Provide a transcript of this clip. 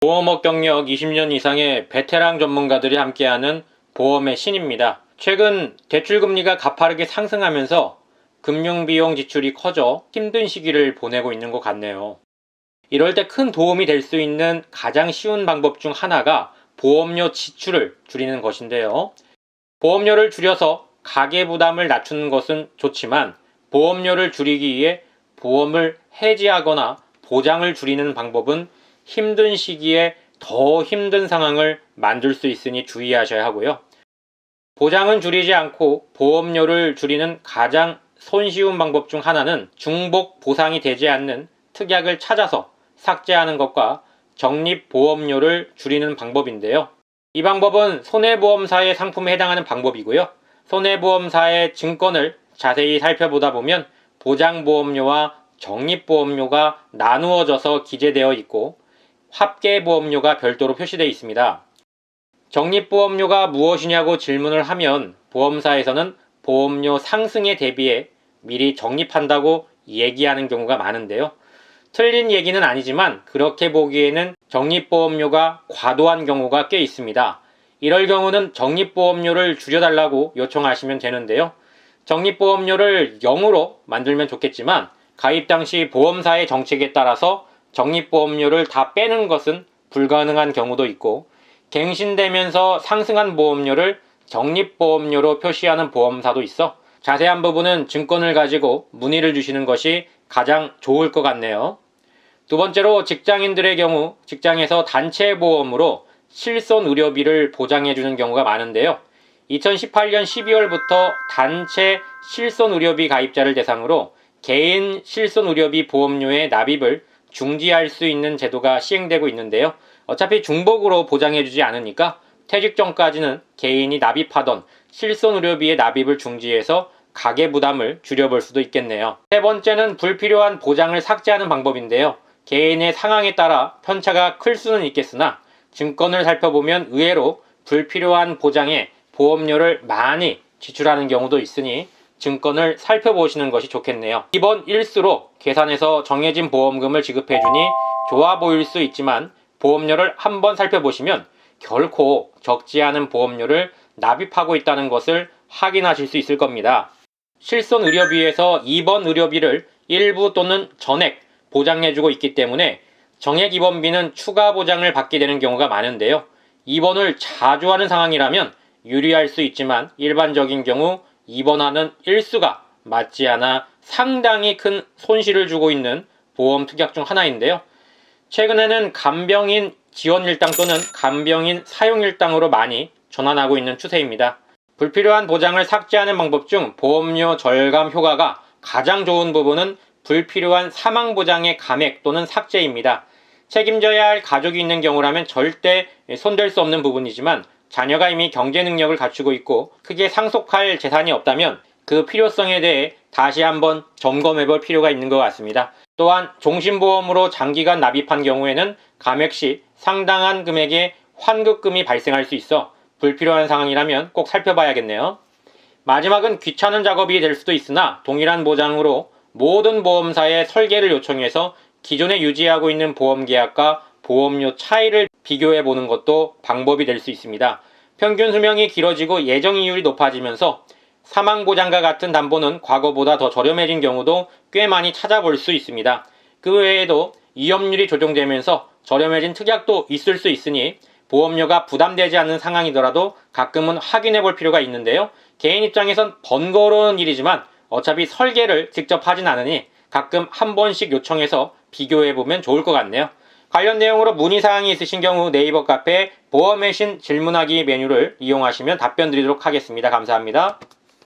보험업 경력 20년 이상의 베테랑 전문가들이 함께하는 보험의 신입니다. 최근 대출금리가 가파르게 상승하면서 금융비용 지출이 커져 힘든 시기를 보내고 있는 것 같네요. 이럴 때 큰 도움이 될 수 있는 가장 쉬운 방법 중 하나가 보험료 지출을 줄이는 것인데요. 보험료를 줄여서 가계부담을 낮추는 것은 좋지만 보험료를 줄이기 위해 보험을 해지하거나 보장을 줄이는 방법은 힘든 시기에 더 힘든 상황을 만들 수 있으니 주의하셔야 하고요. 보장은 줄이지 않고 보험료를 줄이는 가장 손쉬운 방법 중 하나는 중복 보상이 되지 않는 특약을 찾아서 삭제하는 것과 적립보험료를 줄이는 방법인데요. 이 방법은 손해보험사의 상품에 해당하는 방법이고요. 손해보험사의 증권을 자세히 살펴보다 보면 보장보험료와 적립보험료가 나누어져서 기재되어 있고 합계보험료가 별도로 표시되어 있습니다. 적립보험료가 무엇이냐고 질문을 하면 보험사에서는 보험료 상승에 대비해 미리 적립한다고 얘기하는 경우가 많은데요. 틀린 얘기는 아니지만 그렇게 보기에는 적립보험료가 과도한 경우가 꽤 있습니다. 이럴 경우는 적립보험료를 줄여달라고 요청하시면 되는데요. 적립보험료를 0으로 만들면 좋겠지만 가입 당시 보험사의 정책에 따라서 적립보험료를 다 빼는 것은 불가능한 경우도 있고 갱신되면서 상승한 보험료를 적립보험료로 표시하는 보험사도 있어 자세한 부분은 증권을 가지고 문의를 주시는 것이 가장 좋을 것 같네요. 두 번째로 직장인들의 경우 직장에서 단체 보험으로 실손 의료비를 보장해주는 경우가 많은데요. 2018년 12월부터 단체 실손 의료비 가입자를 대상으로 개인 실손 의료비 보험료의 납입을 중지할 수 있는 제도가 시행되고 있는데요. 어차피 중복으로 보장해주지 않으니까 퇴직 전까지는 개인이 납입하던 실손 의료비의 납입을 중지해서 가계부담을 줄여볼 수도 있겠네요. 세 번째는 불필요한 보장을 삭제하는 방법인데요. 개인의 상황에 따라 편차가 클 수는 있겠으나 증권을 살펴보면 의외로 불필요한 보장에 보험료를 많이 지출하는 경우도 있으니 증권을 살펴보시는 것이 좋겠네요. 이번 일수로 계산해서 정해진 보험금을 지급해주니 좋아 보일 수 있지만 보험료를 한번 살펴보시면 결코 적지 않은 보험료를 납입하고 있다는 것을 확인하실 수 있을 겁니다. 실손 의료비에서 입원 의료비를 일부 또는 전액 보장해주고 있기 때문에 정액 입원비는 추가 보장을 받게 되는 경우가 많은데요. 입원을 자주 하는 상황이라면 유리할 수 있지만 일반적인 경우 입원하는 일수가 맞지 않아 상당히 큰 손실을 주고 있는 보험 특약 중 하나인데요. 최근에는 간병인 지원일당 또는 간병인 사용일당으로 많이 전환하고 있는 추세입니다. 불필요한 보장을 삭제하는 방법 중 보험료 절감 효과가 가장 좋은 부분은 불필요한 사망보장의 감액 또는 삭제입니다. 책임져야 할 가족이 있는 경우라면 절대 손댈 수 없는 부분이지만 자녀가 이미 경제 능력을 갖추고 있고 크게 상속할 재산이 없다면 그 필요성에 대해 다시 한번 점검해 볼 필요가 있는 것 같습니다. 또한 종신보험으로 장기간 납입한 경우에는 감액 시 상당한 금액의 환급금이 발생할 수 있어 불필요한 상황이라면 꼭 살펴봐야겠네요. 마지막은 귀찮은 작업이 될 수도 있으나 동일한 보장으로 모든 보험사에 설계를 요청해서 기존에 유지하고 있는 보험계약과 보험료 차이를 비교해 보는 것도 방법이 될 수 있습니다. 평균 수명이 길어지고 예정이율이 높아지면서 사망보장과 같은 담보는 과거보다 더 저렴해진 경우도 꽤 많이 찾아볼 수 있습니다. 그 외에도 위험률이 조정되면서 저렴해진 특약도 있을 수 있으니 보험료가 부담되지 않는 상황이더라도 가끔은 확인해 볼 필요가 있는데요. 개인 입장에선 번거로운 일이지만 어차피 설계를 직접 하진 않으니 가끔 한 번씩 요청해서 비교해 보면 좋을 것 같네요. 관련 내용으로 문의사항이 있으신 경우 네이버 카페 보험의 신 질문하기 메뉴를 이용하시면 답변 드리도록 하겠습니다. 감사합니다.